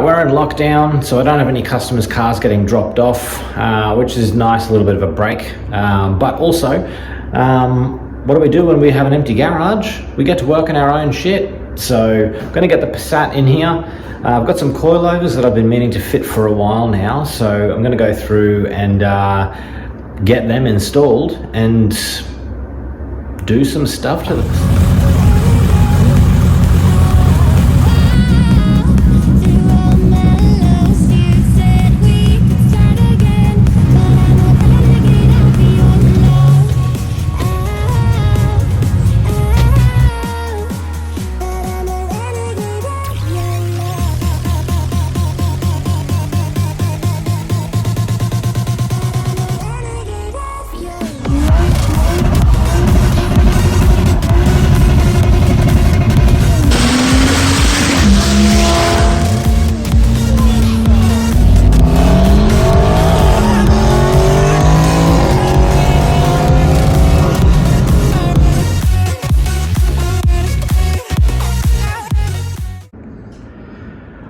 we're in lockdown, so I don't have any customers' cars getting dropped off, which is nice, a little bit of a break. But also, what do we do when we have an empty garage? We get to work on our own shit. So I'm going to get the Passat in here. I've got some coilovers that I've been meaning to fit for a while now, so I'm going to go through and get them installed and do some stuff to them.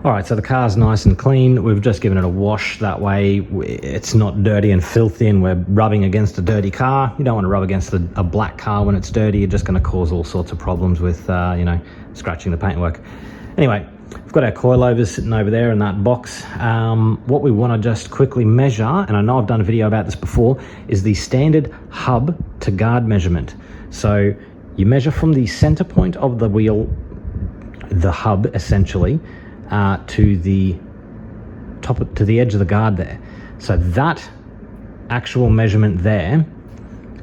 Alright, so the car's nice and clean. We've just given it a wash, that way it's not dirty and filthy and we're rubbing against a dirty car. You don't want to rub against a black car when it's dirty. You're just going to cause all sorts of problems with, scratching the paintwork. Anyway, we've got our coilovers sitting over there in that box. What we want to just quickly measure, and I know I've done a video about this before, is the standard hub to guard measurement. So you measure from the center point of the wheel, the hub essentially, to the top, to the edge of the guard there. So that actual measurement there,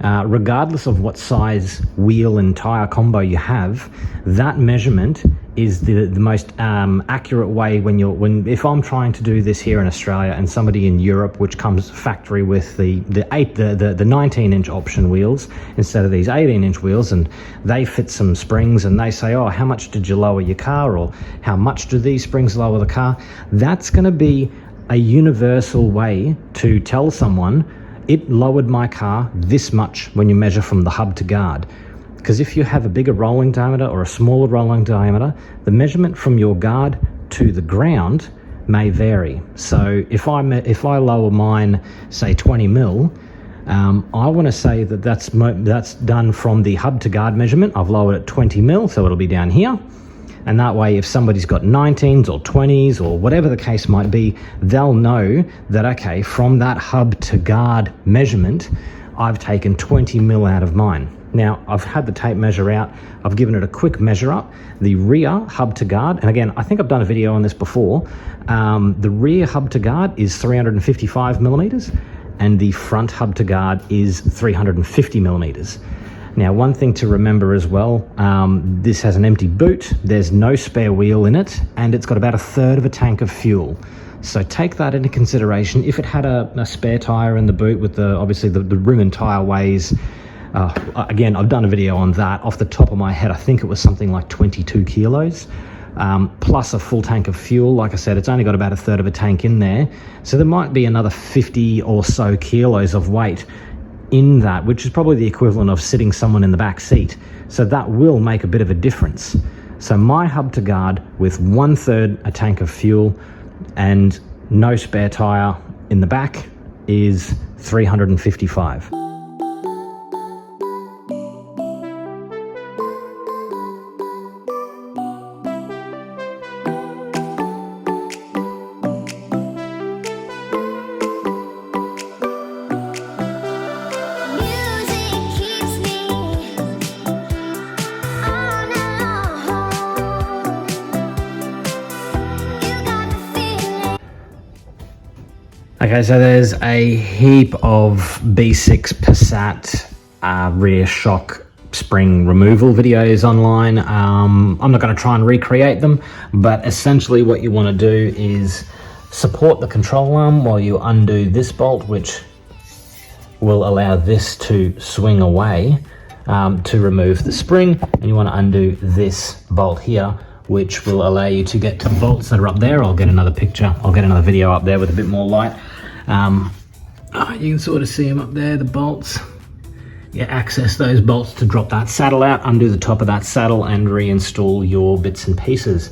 regardless of what size wheel and tire combo you have, that measurement is the most accurate way if I'm trying to do this here in Australia and somebody in Europe, which comes factory with the 19-inch option wheels instead of these 18-inch wheels, and they fit some springs and they say, oh, how much did you lower your car, or how much do these springs lower the car? That's going to be a universal way to tell someone it lowered my car this much when you measure from the hub to guard. Because if you have a bigger rolling diameter or a smaller rolling diameter, the measurement from your guard to the ground may vary. So if I lower mine, say 20 mil, I want to say that that's done from the hub to guard measurement. I've lowered it 20 mil, so it'll be down here. And that way, if somebody's got 19s or 20s or whatever the case might be, they'll know that, okay, from that hub to guard measurement, I've taken 20 mil out of mine. Now, I've had the tape measure out. I've given it a quick measure up. The rear hub to guard, and again, I think I've done a video on this before. The rear hub to guard is 355 millimeters, and the front hub to guard is 350 millimeters. Now, one thing to remember as well, this has an empty boot. There's no spare wheel in it, and it's got about a third of a tank of fuel. So take that into consideration. If it had a spare tire in the boot with obviously the rim and tire weighs, again, I've done a video on that. Off the top of my head, I think it was something like 22 kilos, plus a full tank of fuel. Like I said, it's only got about a third of a tank in there. So there might be another 50 or so kilos of weight in that, which is probably the equivalent of sitting someone in the back seat. So that will make a bit of a difference. So my hub to guard with 1/3 a tank of fuel and no spare tire in the back is 355. Okay, so there's a heap of B6 Passat rear shock spring removal videos online. I'm not going to try and recreate them, but essentially what you want to do is support the control arm while you undo this bolt, which will allow this to swing away to remove the spring, and you want to undo this bolt here, which will allow you to get to the bolts that are up there. I'll get another picture, I'll get another video up there with a bit more light. You can sort of see them up there, the bolts. You access those bolts to drop that saddle out, undo the top of that saddle and reinstall your bits and pieces.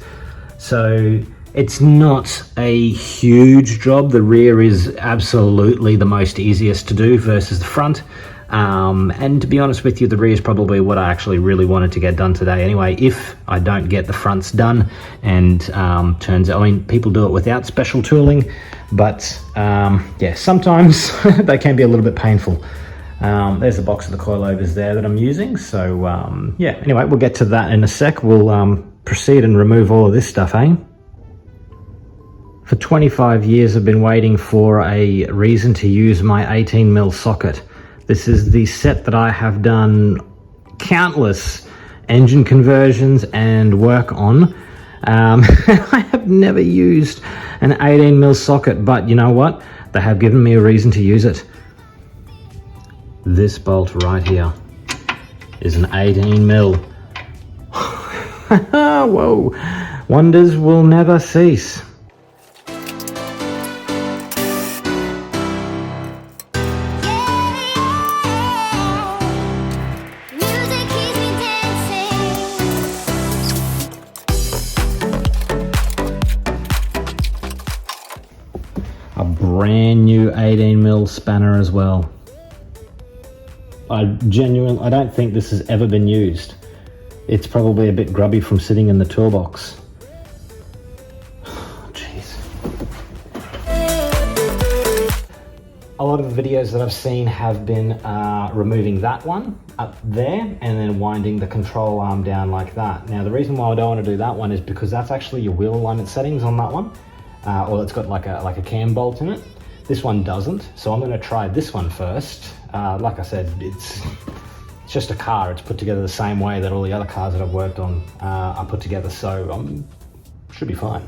So It's not a huge job. The rear is absolutely the most easiest to do versus the front. And to be honest with you, the rear is probably what I actually really wanted to get done today anyway, if I don't get the fronts done. And turns out, I mean, people do it without special tooling, but yeah, sometimes they can be a little bit painful. There's the box of the coilovers there that I'm using. So yeah, anyway, we'll get to that in a sec. We'll proceed and remove all of this stuff, eh? For 25 years, I've been waiting for a reason to use my 18mm socket. This is the set that I have done countless engine conversions and work on. I have never used an 18mm socket, but you know what? They have given me a reason to use it. This bolt right here is an 18mm. Whoa, wonders will never cease. A brand new 18mm spanner as well. I don't think this has ever been used. It's probably a bit grubby from sitting in the toolbox. Jeez. A lot of the videos that I've seen have been removing that one up there and then winding the control arm down like that. Now the reason why I don't want to do that one is because that's actually your wheel alignment settings on that one. Or it's got like a cam bolt in it. This one doesn't, so I'm going to try this one first. Like I said, it's just a car. It's put together the same way that all the other cars that I've worked on are put together, so should be fine.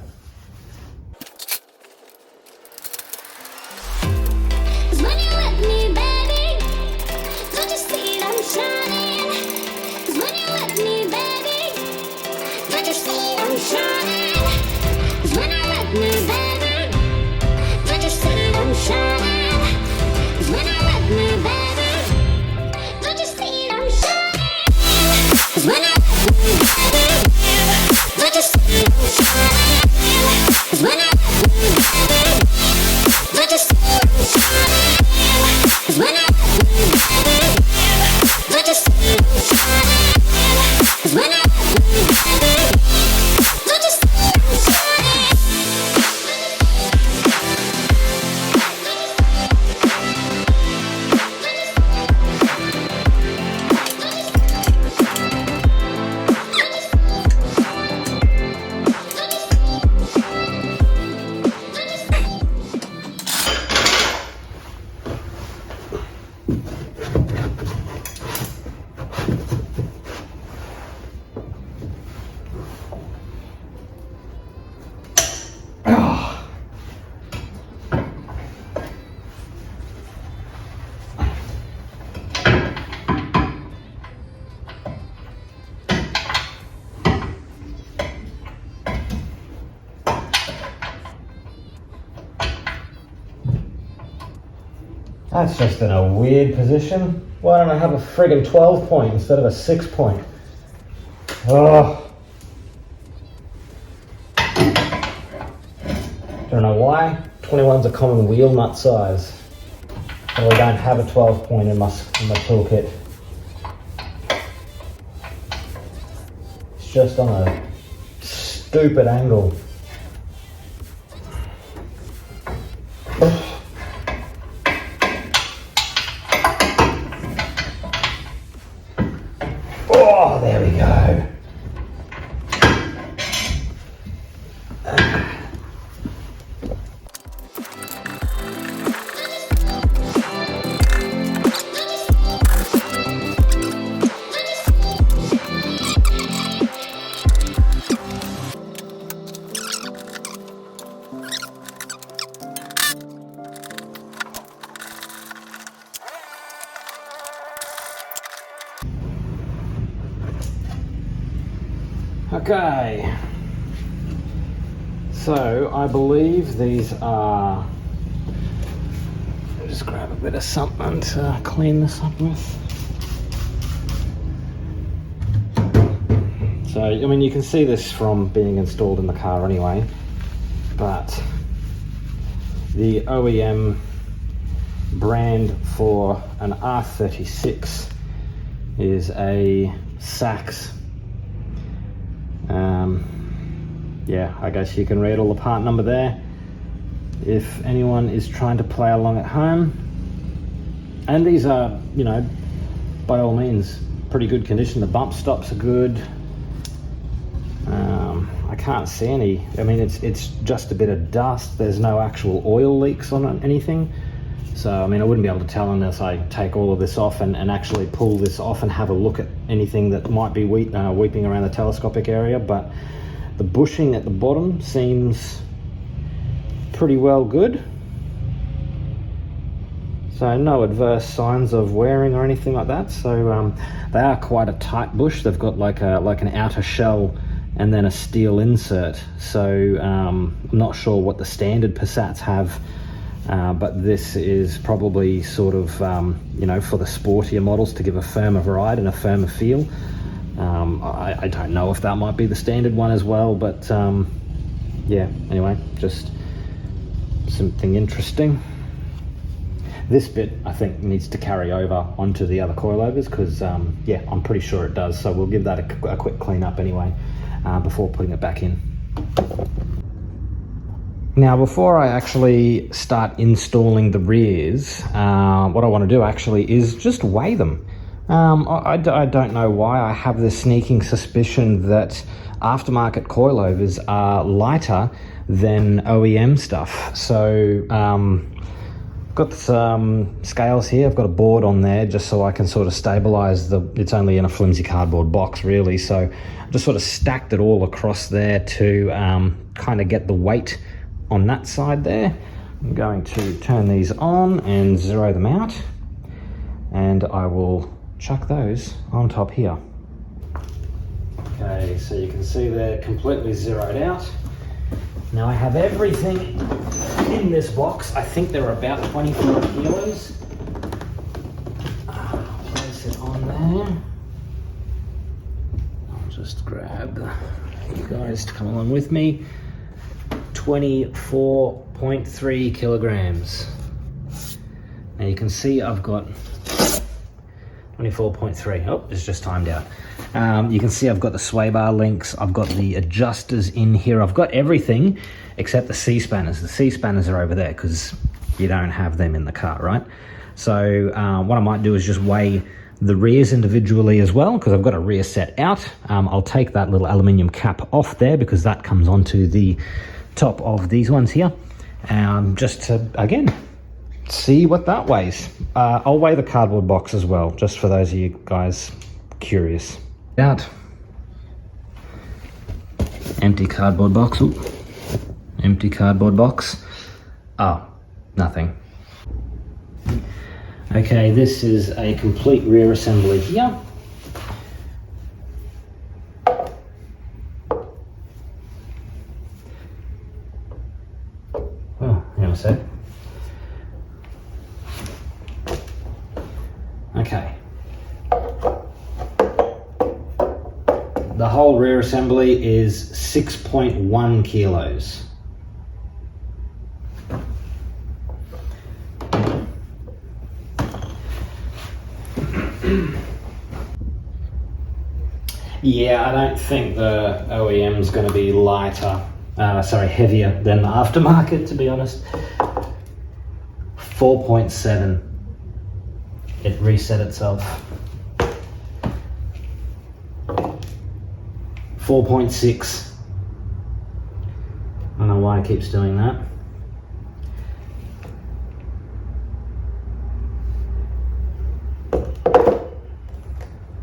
That's just in a weird position. Why don't I have a friggin' 12 point instead of a 6 point? Oh. Don't know why. 21's a common wheel nut size. But I don't have a 12 point in my toolkit. It's just on a stupid angle. Oh, there we go. Okay, so I believe these are, just grab a bit of something to clean this up with. So, I mean, you can see this from being installed in the car anyway. but the OEM brand for an R36 is a Sachs. Yeah, I guess you can read all the part number there if anyone is trying to play along at home. And these are, you know, by all means pretty good condition. The bump stops are good. I can't see any, I mean, it's just a bit of dust. There's no actual oil leaks on anything. So, I mean, I wouldn't be able to tell unless I take all of this off and actually pull this off and have a look at anything that might be weeping around the telescopic area. But the bushing at the bottom seems pretty well good. So no adverse signs of wearing or anything like that. So they are quite a tight bush. They've got like an outer shell and then a steel insert. So I'm not sure what the standard Passats have. But this is probably sort of, you know, for the sportier models to give a firmer ride and a firmer feel. I don't know if that might be the standard one as well, but yeah, anyway, just something interesting. This bit, I think, needs to carry over onto the other coilovers because, yeah, I'm pretty sure it does. So we'll give that a quick clean up anyway before putting it back in. Now, before I actually start installing the rears, what I want to do actually is just weigh them. I don't know why I have this sneaking suspicion that aftermarket coilovers are lighter than OEM stuff. So, got some scales here. I've got a board on there just so I can sort of stabilize it's only in a flimsy cardboard box really. So I just sort of stacked it all across there to kind of get the weight on that side there. I'm going to turn these on and zero them out, and I will chuck those on top here. Okay, so you can see they're completely zeroed out. Now I have everything in this box. I think they're about 24 kilos. Place it on there. I'll just grab you guys to come along with me. 24.3 kilograms. Now you can see I've got 24.3. Oh, it's just timed out. You can see I've got the sway bar links. I've got the adjusters in here. I've got everything except the C-spanners. The C-spanners are over there because you don't have them in the car, right? So what I might do is just weigh the rears individually as well, because I've got a rear set out. I'll take that little aluminium cap off there because that comes onto the top of these ones here, just to again see what that weighs. I'll weigh the cardboard box as well, just for those of you guys curious. Out. Empty cardboard box. Ooh. Empty cardboard box. Oh, nothing. Okay, this is a complete rear assembly here. Oh, hang on a sec. Okay. The whole rear assembly is 6.1 kilos. Yeah, I don't think the OEM is going to be heavier than the aftermarket, to be honest. 4.7. It reset itself. 4.6. I don't know why it keeps doing that.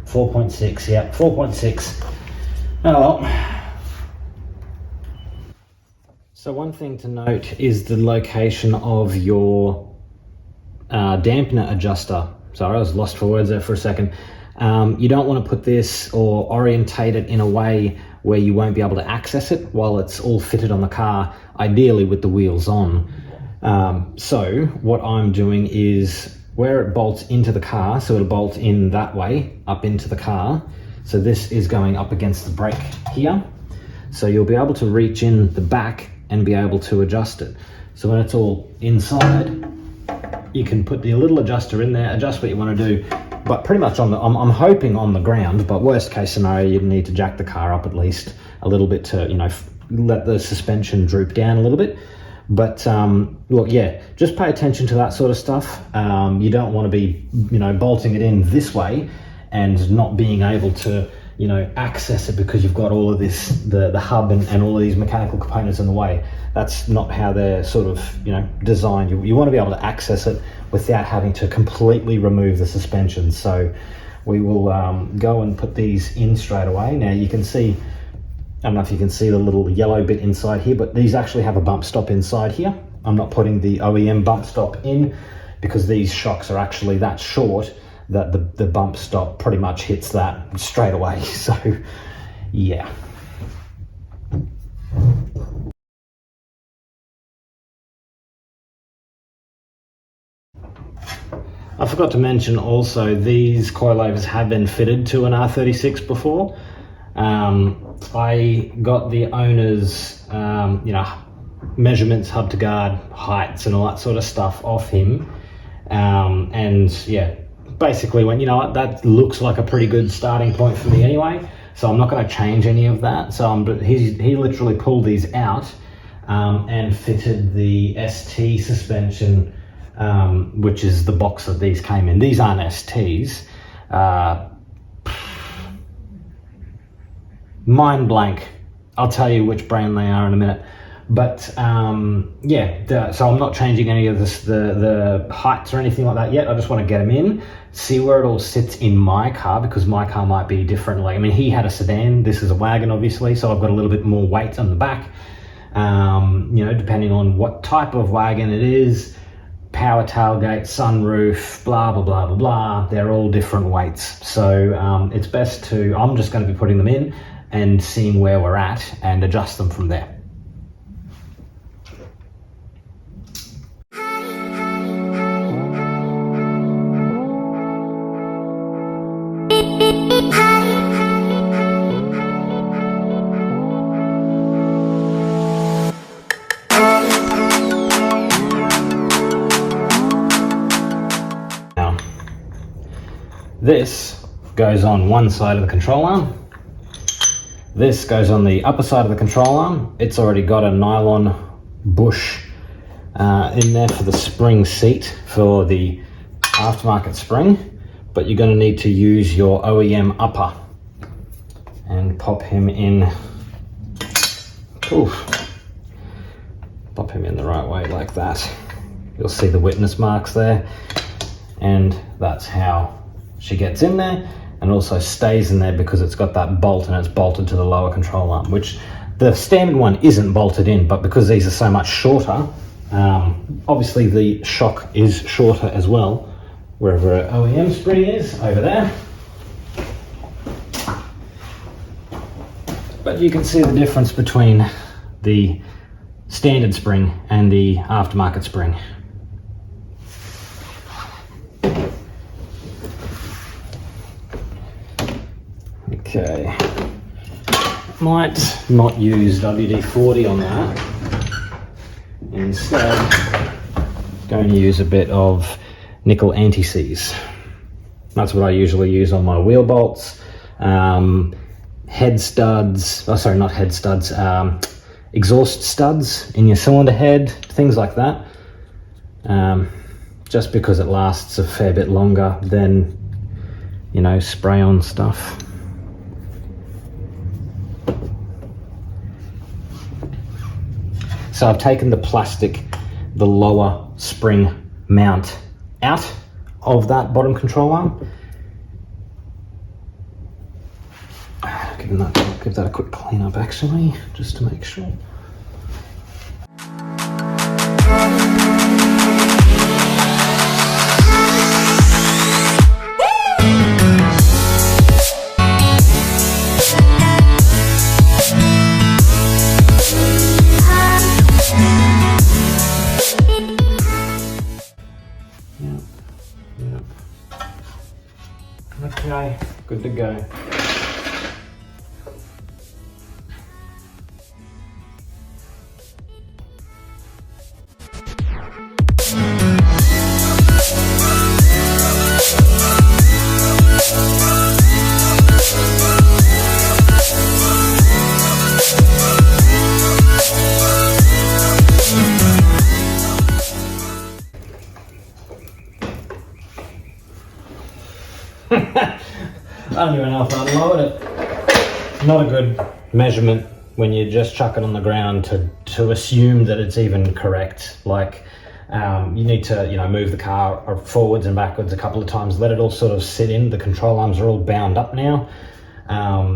.6, yeah, 4.6. Oh well. So one thing to note is the location of your dampener adjuster. Sorry, I was lost for words there for a second. You don't want to put this or orientate it in a way where you won't be able to access it while it's all fitted on the car, ideally with the wheels on. So what I'm doing is where it bolts into the car, so it'll bolt in that way, up into the car. So this is going up against the brake here. So you'll be able to reach in the back and be able to adjust it. So when it's all inside, you can put the little adjuster in there, adjust what you want to do, but pretty much on the, I'm hoping on the ground, but worst case scenario, you'd need to jack the car up at least a little bit to, you know, let the suspension droop down a little bit. But look, yeah, just pay attention to that sort of stuff. You don't want to be, you know, bolting it in this way and not being able to, you know, access it because you've got all of this, the hub and all of these mechanical components in the way. That's not how they're sort of, you know, designed. You want to be able to access it without having to completely remove the suspension. So we will go and put these in straight away. Now you can see, I don't know if you can see the little yellow bit inside here, but these actually have a bump stop inside here. I'm not putting the OEM bump stop in because these shocks are actually that short that the bump stop pretty much hits that straight away. So yeah. I forgot to mention also, these coilovers have been fitted to an R36 before. I got the owner's, you know, measurements, hub to guard, heights and all that sort of stuff off him. And yeah, basically went, you know what, that looks like a pretty good starting point for me anyway. So I'm not going to change any of that. So he literally pulled these out and fitted the ST suspension, which is the box that these came in. These aren't STs. Mind blank. I'll tell you which brand they are in a minute. But yeah, so I'm not changing any of this, the heights or anything like that yet. I just want to get them in, see where it all sits in my car, because my car might be different. Like, I mean, he had a sedan, this is a wagon obviously, so I've got a little bit more weight on the back. You know, depending on what type of wagon it is, power tailgate, sunroof, blah, blah, blah, blah, blah. They're all different weights. So it's best to, I'm just going to be putting them in and seeing where we're at and adjust them from there. Now, this goes on one side of the control arm. This goes on the upper side of the control arm. It's already got a nylon bush in there for the spring seat for the aftermarket spring, but you're going to need to use your OEM upper and pop him in. Oof. Pop him in the right way like that. You'll see the witness marks there, and that's how she gets in there. And also stays in there because it's got that bolt and it's bolted to the lower control arm, which the standard one isn't bolted in, but because these are so much shorter, obviously the shock is shorter as well, wherever an OEM spring is, over there. But you can see the difference between the standard spring and the aftermarket spring. Okay, might not use WD-40 on that. Instead, going to use a bit of nickel anti-seize. That's what I usually use on my wheel bolts, head studs, oh sorry, not head studs, exhaust studs in your cylinder head, things like that. Just because it lasts a fair bit longer than, you know, spray-on stuff. So I've taken the plastic, the lower spring mount out of that bottom control arm. Give that a quick clean up actually, just to make sure. Okay, good to go. I don't even know if I lowered it. Not a good measurement when you just chuck it on the ground to assume that it's even correct. Like, you need to, you know, move the car forwards and backwards a couple of times, let it all sort of sit in. The control arms are all bound up now.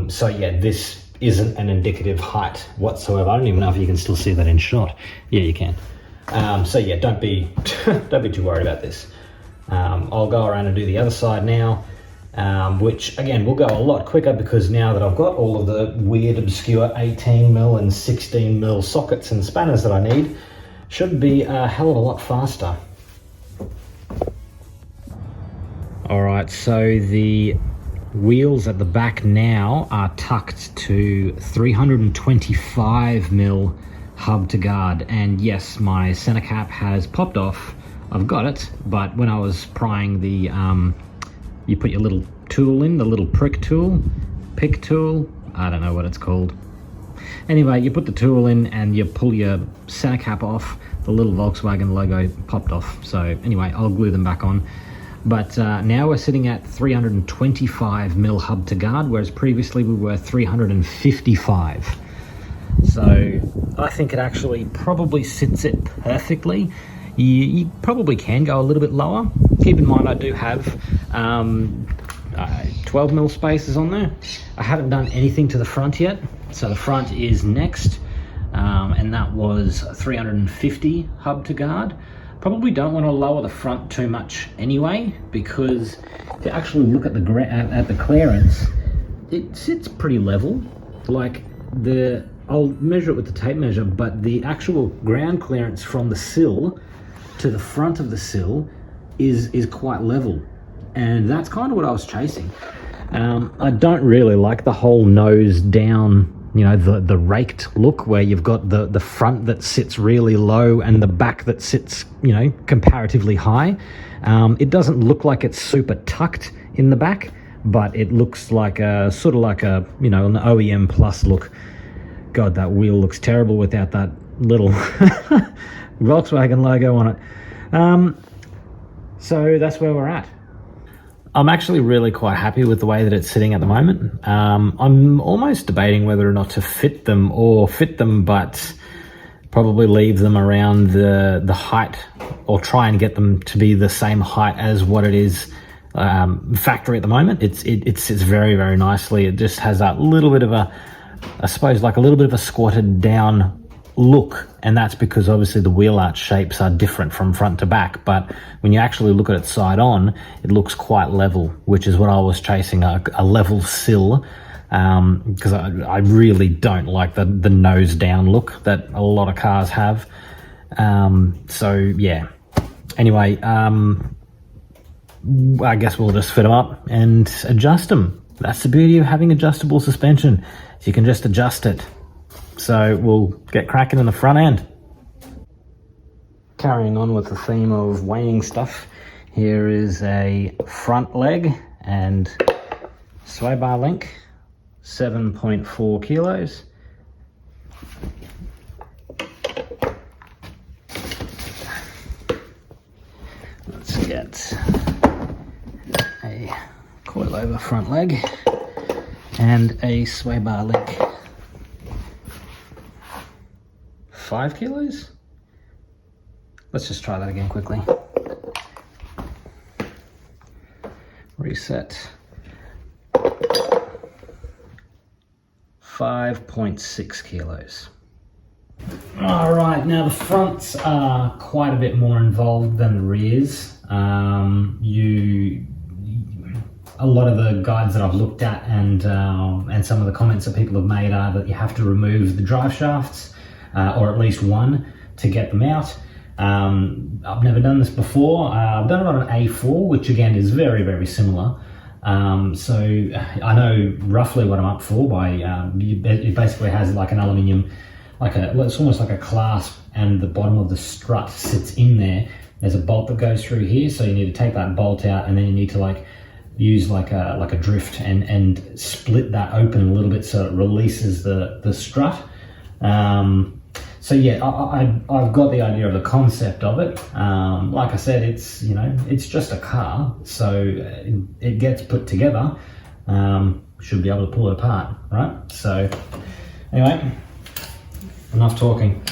So yeah, this isn't an indicative height whatsoever. I don't even know if you can still see that in shot. Yeah, you can. So yeah, don't be too worried about this. I'll go around and do the other side now, which again will go a lot quicker because now that I've got all of the weird obscure 18mm and 16mm sockets and spanners that I need, should be a hell of a lot faster. All right, so the wheels at the back now are tucked to 325mm hub to guard, and yes, my center cap has popped off. I've got it, but when I was prying the you put your little tool in, the little pick tool, I don't know what it's called. Anyway, you put the tool in and you pull your center cap off, the little Volkswagen logo popped off. So anyway, I'll glue them back on. But now we're sitting at 325mm hub to guard, whereas previously we were 355. So I think it actually probably sits it perfectly. You probably can go a little bit lower. Keep in mind I do have 12mm spaces on there. I haven't done anything to the front yet. So the front is next, and that was 350 hub to guard. Probably don't want to lower the front too much anyway, because if you actually look at the clearance, it sits pretty level. Like I'll measure it with the tape measure, but the actual ground clearance from the sill to the front of the sill is quite level, and that's kind of what I was chasing. I don't really like the whole nose down, you know, the raked look where you've got the front that sits really low and the back that sits, you know, comparatively high. It doesn't look like it's super tucked in the back, but it looks like a sort of like a, you know, an OEM plus look. God, that wheel looks terrible without that little Volkswagen logo on it. So that's where we're at. I'm actually really quite happy with the way that it's sitting at the moment. I'm almost debating whether or not to fit them, but probably leave them around the height, or try and get them to be the same height as what it is factory at the moment. It sits very, very nicely. It just has that little bit of a, I suppose, like a little bit of a squatted down look, and that's because obviously the wheel arch shapes are different from front to back, but when you actually look at it side on, it looks quite level, which is what I was chasing, a level sill, because I really don't like the nose down look that a lot of cars have. So yeah, anyway, I guess we'll just fit them up and adjust them. That's the beauty of having adjustable suspension, so you can just adjust it. So we'll get cracking in the front end. Carrying on with the theme of weighing stuff, here is a front leg and sway bar link, 7.4 kilos. Let's get a coilover front leg and a sway bar link. 5 kilos? Let's just try that again quickly. Reset. 5.6 kilos. All right, now the fronts are quite a bit more involved than the rears. A lot of the guides that I've looked at and some of the comments that people have made are that you have to remove the drive shafts, or at least one, to get them out. I've never done this before. I've done it on an A4, which again is very, very similar. So I know roughly what I'm up for by, it basically has like an aluminium, it's almost like a clasp, and the bottom of the strut sits in there. There's a bolt that goes through here, so you need to take that bolt out, and then you need to use like a drift and split that open a little bit so it releases the strut. So yeah, I've got the idea of the concept of it. Like I said, it's just a car, so it gets put together. should be able to pull it apart, right? So anyway, enough talking.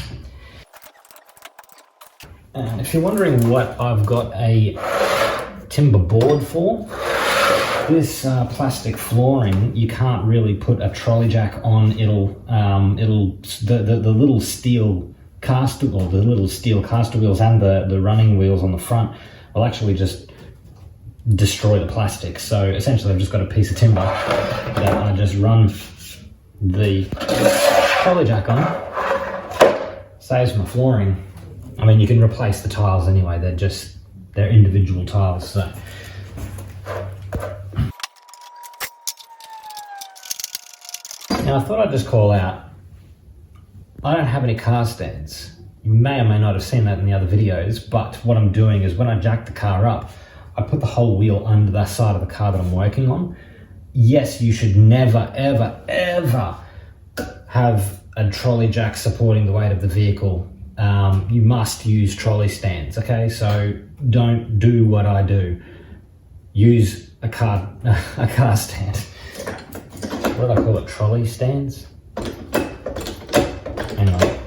And if you're wondering what I've got a timber board for, this plastic flooring, you can't really put a trolley jack on. The little steel caster, or the little steel caster wheels and the running wheels on the front will actually just destroy the plastic. So essentially I've just got a piece of timber that I just run the trolley jack on. Saves my flooring. I mean, you can replace the tiles anyway, they're individual tiles, so. Now I thought I'd just call out, I don't have any car stands. You may or may not have seen that in the other videos, but what I'm doing is when I jack the car up, I put the whole wheel under the side of the car that I'm working on. Yes, you should never, ever, ever have a trolley jack supporting the weight of the vehicle. You must use trolley stands, okay? So don't do what I do. Use a car stand. What do I call it? Trolley stands? Anyway.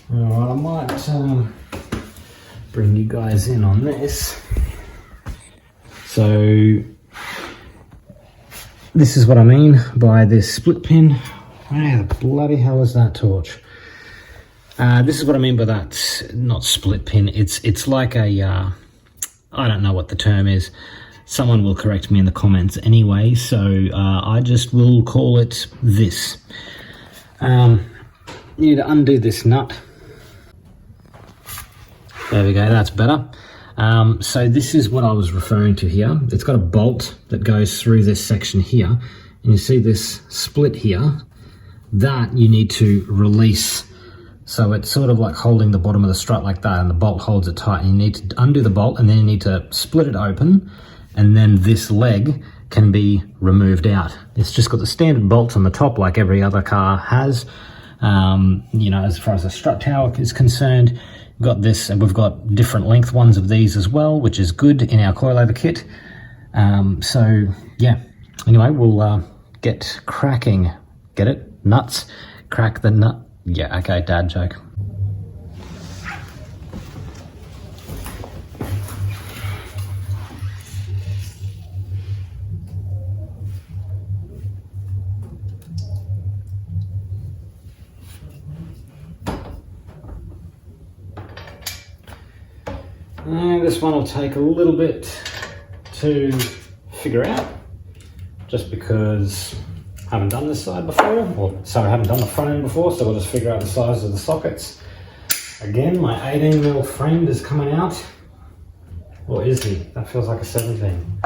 Alright, I might bring you guys in on this. So this is what I mean by this split pin. Where the bloody hell is that torch? This is what I mean by that, not split pin. It's like a, I don't know what the term is. Someone will correct me in the comments anyway, so I just will call it this. You need to undo this nut. There we go, that's better. So this is what I was referring to here. It's got a bolt that goes through this section here, and you see this split here. That you need to release. So it's sort of like holding the bottom of the strut like that, and the bolt holds it tight. And you need to undo the bolt, and then you need to split it open, and then this leg can be removed out. It's just got the standard bolts on the top like every other car has. You know, as far as the strut tower is concerned, we've got this, and we've got different length ones of these as well, which is good in our coilover kit. So yeah, anyway, we'll get cracking. Get it? Nuts. Crack the nut. Yeah, okay, dad joke. And this one will take a little bit to figure out, just because I haven't done this side before, or sorry, I haven't done the front end before, so we'll just figure out the size of the sockets. Again, my 18mm friend is coming out. Or is he? That feels like a 17.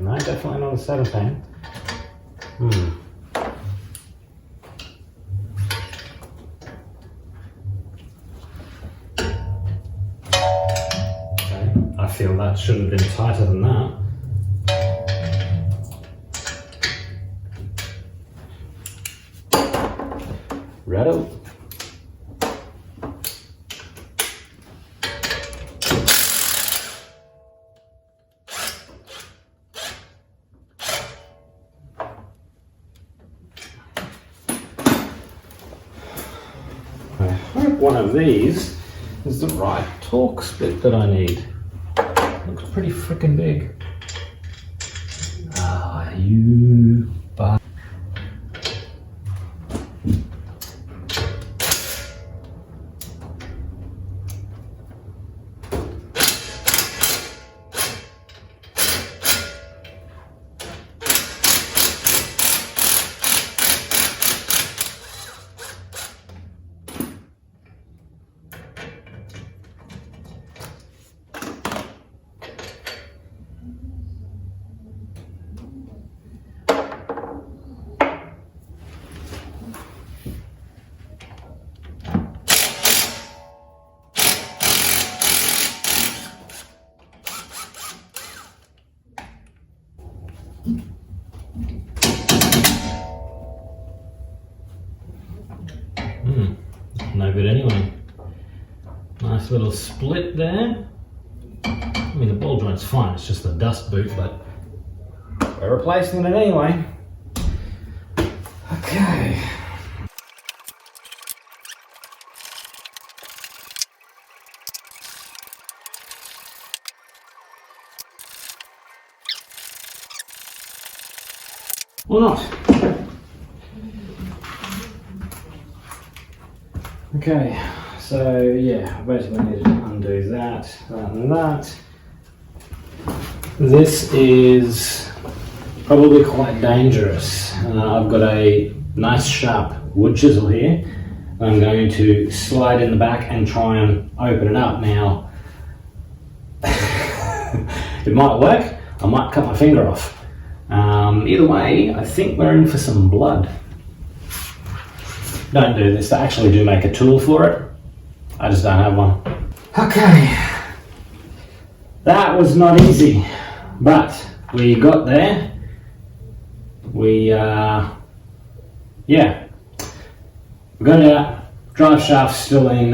No, definitely not a 17. Okay, I feel that should have been tighter than that. Righto. I hope one of these is the right torque split that I need. Looks pretty freaking big. Ah, you bastard. no good anyway. Nice little split there. I mean, the ball joint's fine, it's just the dust boot, but we're replacing it anyway. Okay. Or not. Okay, so yeah, basically I need to undo that, and that. This is probably quite dangerous. I've got a nice sharp wood chisel here. I'm going to slide in the back and try and open it up. Now, it might work, I might cut my finger off. Either way, I think we're in for some blood. Don't do this, they actually do make a tool for it. I just don't have one. Okay, that was not easy, but we got there. We got it out. Drive shaft still in.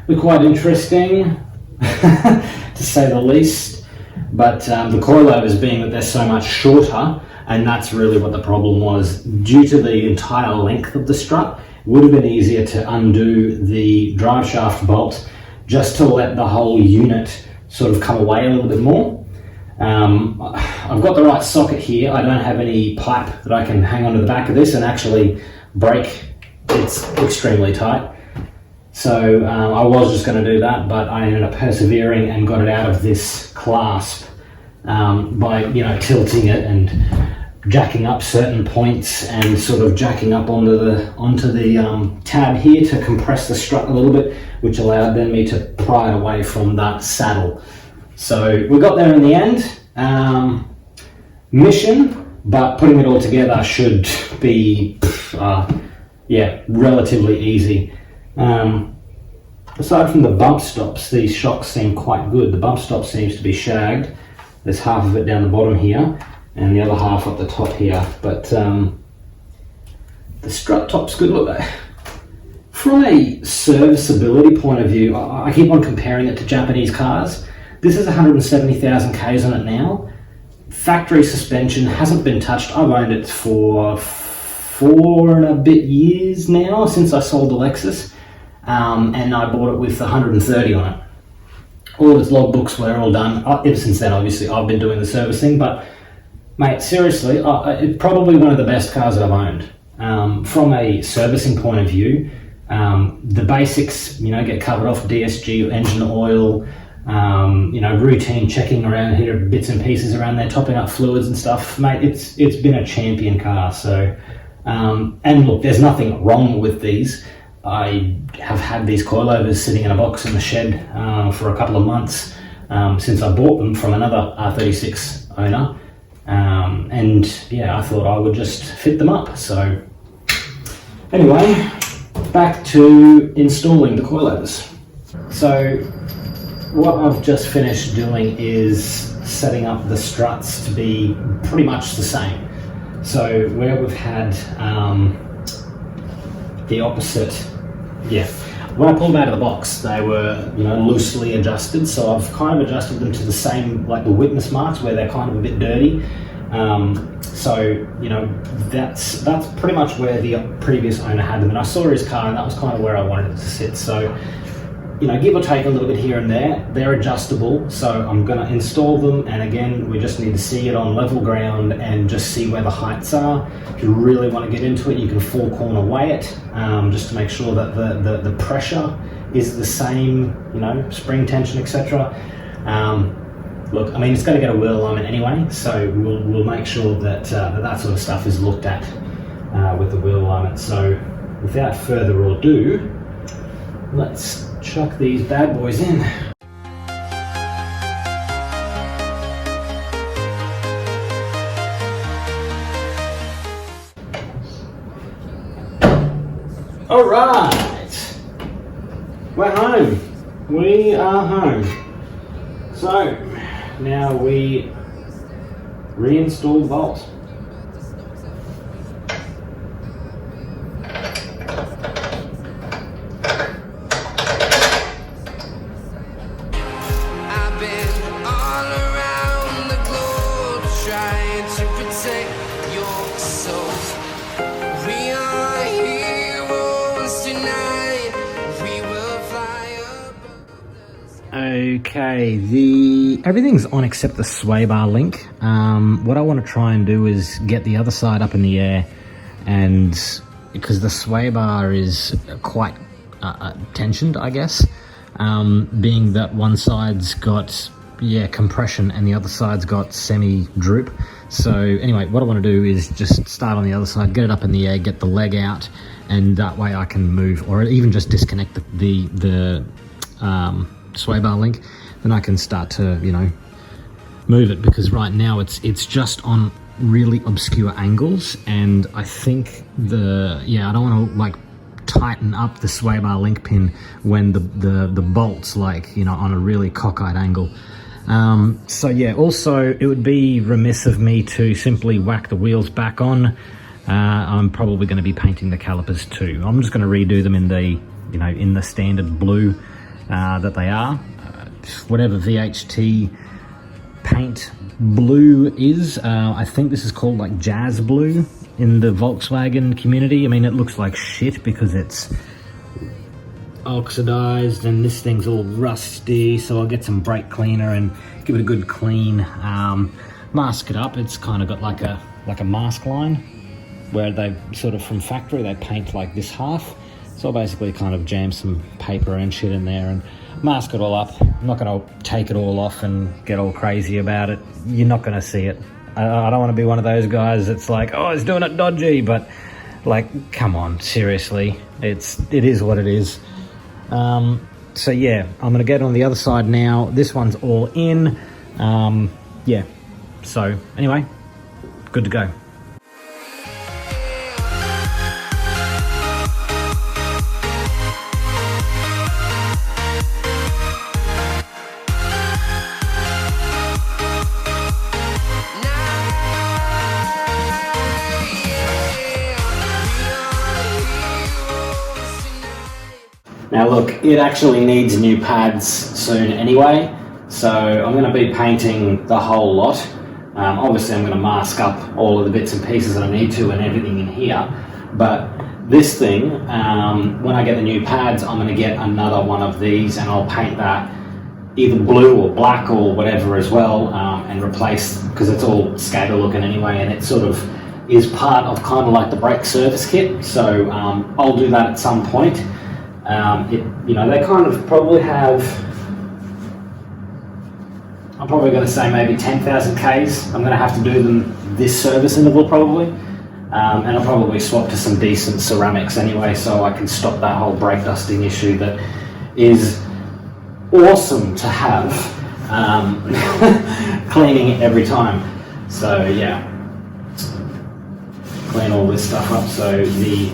They're quite interesting, to say the least. But the coilovers being that they're so much shorter, and that's really what the problem was. Due to the entire length of the strut, it would have been easier to undo the drive shaft bolt just to let the whole unit sort of come away a little bit more. I've got the right socket here. I don't have any pipe that I can hang onto the back of this and actually break. It's extremely tight. So I was just going to do that, but I ended up persevering and got it out of this clasp by tilting it and jacking up certain points and sort of jacking up onto the tab here to compress the strut a little bit, which allowed then me to pry it away from that saddle. So we got there in the end. Mission, but putting it all together should be relatively easy. Aside from the bump stops, these shocks seem quite good. The bump stop seems to be shagged. There's half of it down the bottom here and the other half up the top here, but the strut top's good. Look, from a serviceability point of view, I keep on comparing it to Japanese cars. This is 170,000 Ks on it now. Factory suspension hasn't been touched. I've owned it for 4 and a bit years now, since I sold the Lexus, and I bought it with 130 on it. All of its logbooks were all done. Ever since then, obviously, I've been doing the servicing, but mate, seriously, it's probably one of the best cars that I've owned. From a servicing point of view, the basics, get covered off: DSG, engine oil, routine checking around here, bits and pieces around there, topping up fluids and stuff. Mate, it's been a champion car. So, and look, there's nothing wrong with these. I have had these coilovers sitting in a box in the shed for a couple of months since I bought them from another R36 owner. And yeah, I thought I would just fit them up. So anyway, back to installing the coilovers. So what I've just finished doing is setting up the struts to be pretty much the same. So where we've had the opposite, when I pulled them out of the box, they were loosely adjusted, so I've kind of adjusted them to the same, like the witness marks where they're kind of a bit dirty. So that's pretty much where the previous owner had them, and I saw his car and that was kind of where I wanted it to sit. So give or take a little bit here and there. They're adjustable, so I'm going to install them, and again, we just need to see it on level ground and just see where the heights are. If you really want to get into it, you can 4-corner weigh it, just to make sure that the pressure is the same, spring tension, etc. Look, I mean, it's going to get a wheel alignment anyway, so we'll make sure that that sort of stuff is looked at with the wheel alignment. So without further ado, let's chuck these bad boys in. All right, we're home. We are home. So now we reinstall the bolt. Okay, everything's on except the sway bar link. What I want to try and do is get the other side up in the air, and because the sway bar is quite tensioned, I guess, being that one side's got compression and the other side's got semi droop. So anyway, what I want to do is just start on the other side, get it up in the air, get the leg out, and that way I can move, or even just disconnect the sway bar link. Then I can start to, you know, move it, because right now it's just on really obscure angles, and I think I don't want to like tighten up the sway bar link pin when the bolt's like, you know, on a really cockeyed angle. So yeah, also it would be remiss of me to simply whack the wheels back on. I'm probably going to be painting the calipers too. I'm just going to redo them in the, you know, in the standard blue that they are, whatever VHT paint blue is. I think this is called like jazz blue in the Volkswagen community. I mean, it looks like shit because it's oxidized and this thing's all rusty, so I'll get some brake cleaner and give it a good clean, mask it up. It's kind of got like a mask line where they sort of, from factory, they paint like this half. So I'll basically kind of jam some paper and shit in there and mask it all up. I'm not going to take it all off and get all crazy about it. You're not going to see it. I don't want to be one of those guys that's like, oh, it's doing it dodgy, but like, come on, seriously, it is what it is. So yeah, I'm going to get on the other side now. This one's all in. Yeah, so anyway, good to go. Now look, it actually needs new pads soon anyway, so I'm going to be painting the whole lot. Obviously I'm going to mask up all of the bits and pieces that I need to and everything in here, but this thing, when I get the new pads, I'm going to get another one of these and I'll paint that either blue or black or whatever as well, and replace, because it's all skater looking anyway, and it sort of is part of kind of like the brake service kit, so I'll do that at some point. You know, they kind of probably have, I'm probably going to say maybe 10,000 Ks. I'm going to have to do them this service interval probably, and I'll probably swap to some decent ceramics anyway, so I can stop that whole brake dusting issue that is awesome to have, cleaning it every time. So yeah, clean all this stuff up so the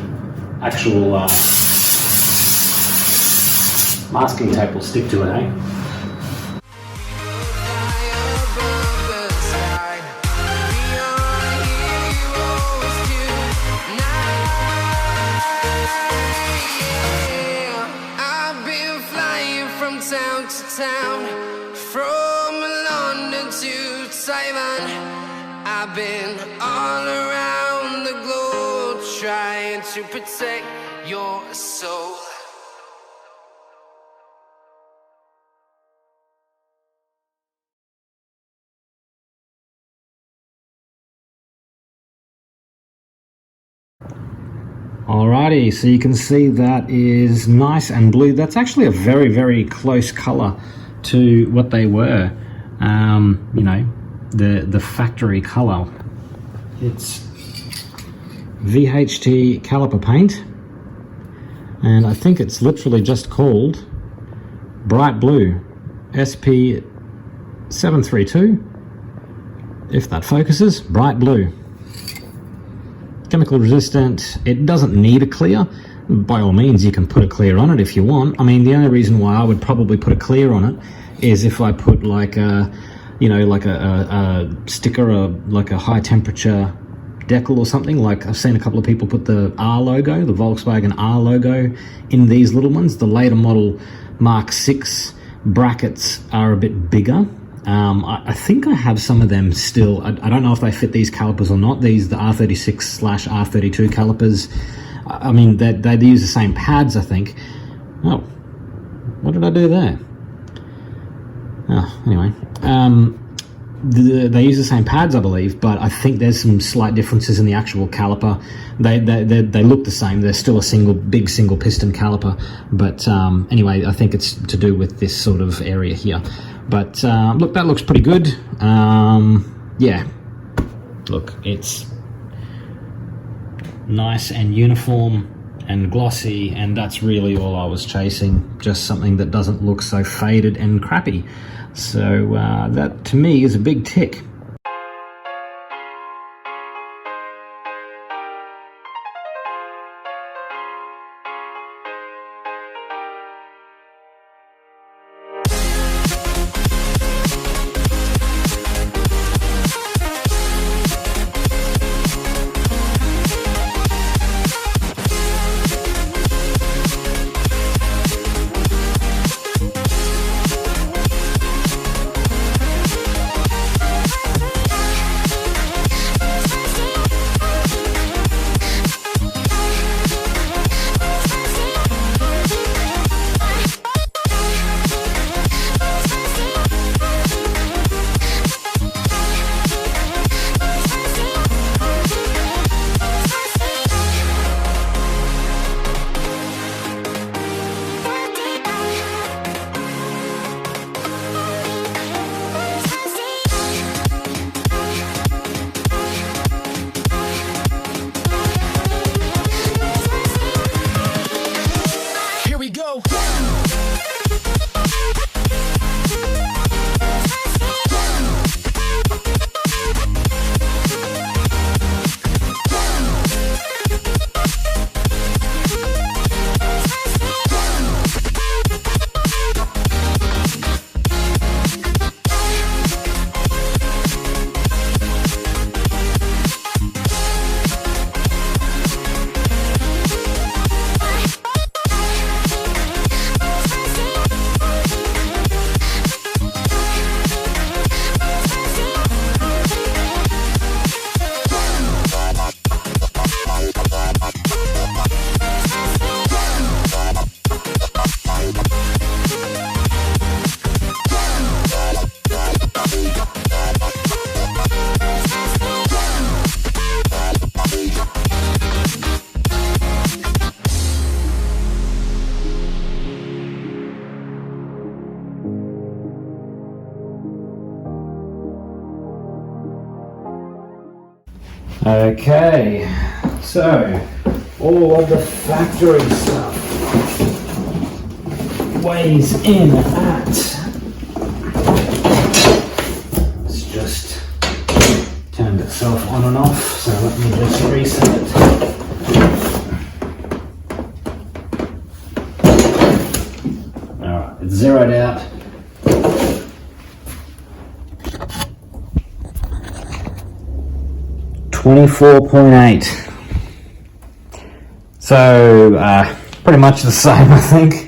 actual masking tape will stick to it, eh? I've been flying from town to town, from London to Taiwan. I've been all around the globe trying to protect your soul. Alrighty, so you can see that is nice and blue. That's actually a very, very close color to what they were. You know, the factory color. It's VHT caliper paint, and I think it's literally just called Bright Blue SP732. If that focuses, Bright Blue. Chemical resistant. It doesn't need a clear. By all means, you can put a clear on it if you want. I mean, the only reason why I would probably put a clear on it is if I put like a, you know, like a sticker, or like a high temperature decal or something. Like I've seen a couple of people put the R logo, the Volkswagen R logo, in these little ones. The later model Mark 6 brackets are a bit bigger. I think I have some of them still. I don't know if they fit these calipers or not. The R36/R32 calipers. I mean, they use the same pads, I think. Oh, what did I do there? Anyway, they use the same pads, I believe, but I think there's some slight differences in the actual caliper. They look the same. They're still a big single piston caliper, but anyway, I think it's to do with this sort of area here. But look, that looks pretty good. Yeah, look, it's nice and uniform and glossy, and that's really all I was chasing, just something that doesn't look so faded and crappy. So that to me is a big tick. Okay, so all of the factory stuff weighs in at, it's just turned itself on and off, so let me just reset it. Alright, it's zeroed out. $24.8. So pretty much the same, I think.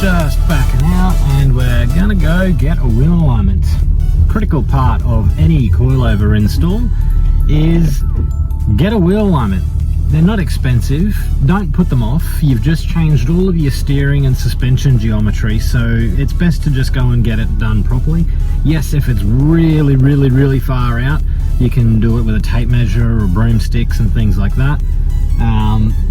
Just backing out, and we're gonna go get a wheel alignment. Critical part of any coilover install is get a wheel alignment. They're not expensive, don't put them off. You've just changed all of your steering and suspension geometry, so it's best to just go and get it done properly. Yes, if it's really far out, You can do it with a tape measure or broomsticks and things like that.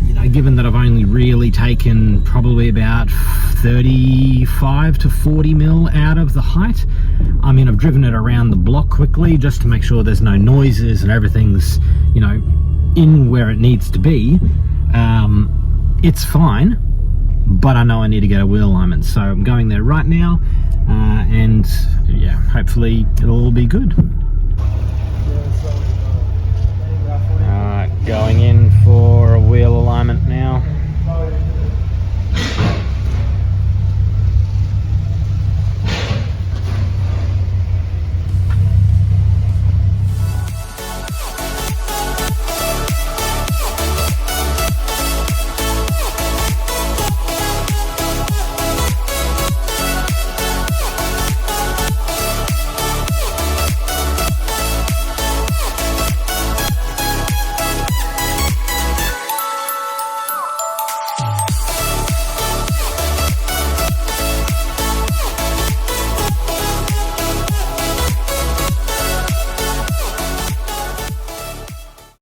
You know, given that I've only really taken probably about 35 to 40 mil out of the height, I mean, I've driven it around the block quickly just to make sure there's no noises and everything's, you know, in where it needs to be. It's fine, but I know I need to get a wheel alignment, so I'm going there right now, and yeah, hopefully it'll all be good.